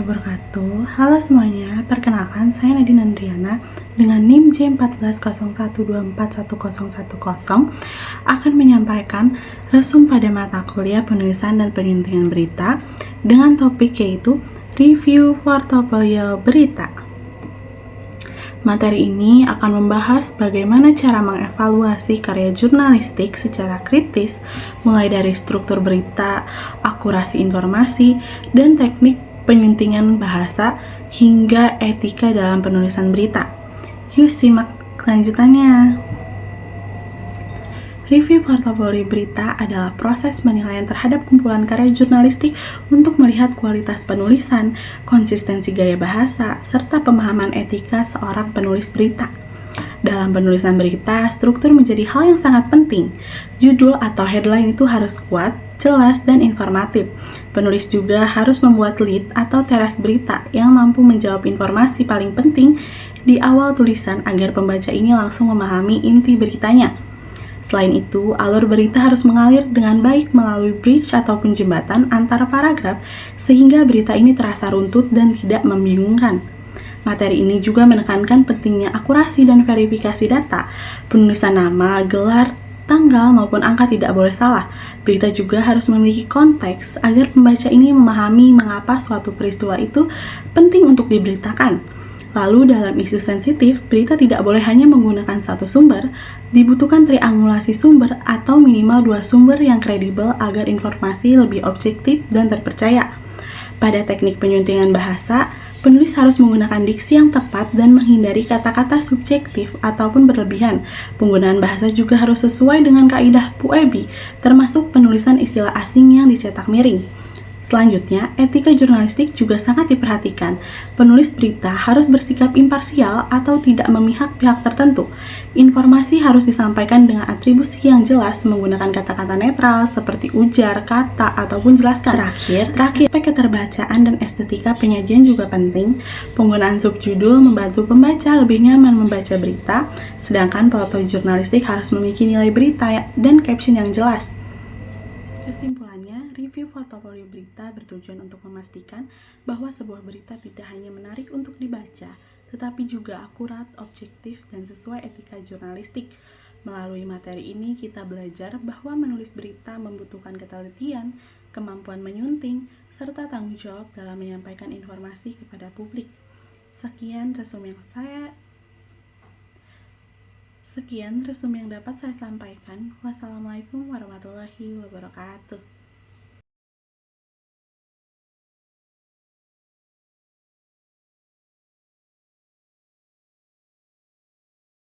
wabarakatuh. Halo semuanya, perkenalkan saya Nadine Andriana dengan NIM J1401241010 akan menyampaikan resum pada mata kuliah penulisan dan penyuntingan berita dengan topik yaitu review portofolio berita. Materi ini akan membahas bagaimana cara mengevaluasi karya jurnalistik secara kritis, mulai dari struktur berita, akurasi informasi, dan teknik penyuntingan bahasa, hingga etika dalam penulisan berita. Yuk simak kelanjutannya. Review portofolio berita adalah proses penilaian terhadap kumpulan karya jurnalistik untuk melihat kualitas penulisan, konsistensi gaya bahasa, serta pemahaman etika seorang penulis berita. Dalam penulisan berita, struktur menjadi hal yang sangat penting. Judul atau headline itu harus kuat, jelas, dan informatif. Penulis juga harus membuat lead atau teras berita yang mampu menjawab informasi paling penting di awal tulisan agar pembaca ini langsung memahami inti beritanya. Selain itu, alur berita harus mengalir dengan baik melalui bridge ataupun jembatan antara paragraf sehingga berita ini terasa runtut dan tidak membingungkan. Materi ini juga menekankan pentingnya akurasi dan verifikasi data. Penulisan nama, gelar, tanggal, maupun angka tidak boleh salah. Berita juga harus memiliki konteks agar pembaca ini memahami mengapa suatu peristiwa itu penting untuk diberitakan. Lalu dalam isu sensitif, berita tidak boleh hanya menggunakan satu sumber, dibutuhkan triangulasi sumber atau minimal 2 sumber yang kredibel agar informasi lebih objektif dan terpercaya. Pada teknik penyuntingan bahasa, penulis harus menggunakan diksi yang tepat dan menghindari kata-kata subjektif ataupun berlebihan. Penggunaan bahasa juga harus sesuai dengan kaidah Puebi, termasuk penulisan istilah asing yang dicetak miring. Selanjutnya, etika jurnalistik juga sangat diperhatikan. Penulis berita harus bersikap imparsial atau tidak memihak pihak tertentu. Informasi harus disampaikan dengan atribusi yang jelas menggunakan kata-kata netral seperti ujar, kata, ataupun jelaskan. Terakhir, aspek keterbacaan dan estetika penyajian juga penting. Penggunaan subjudul membantu pembaca lebih nyaman membaca berita, sedangkan foto jurnalistik harus memiliki nilai berita dan caption yang jelas. Kesimpulannya, review portofolio berita bertujuan untuk memastikan bahwa sebuah berita tidak hanya menarik untuk dibaca, tetapi juga akurat, objektif, dan sesuai etika jurnalistik. Melalui materi ini, kita belajar bahwa menulis berita membutuhkan ketelitian, kemampuan menyunting, serta tanggung jawab dalam menyampaikan informasi kepada publik. Sekian resum yang dapat saya sampaikan. Wassalamualaikum warahmatullahi wabarakatuh.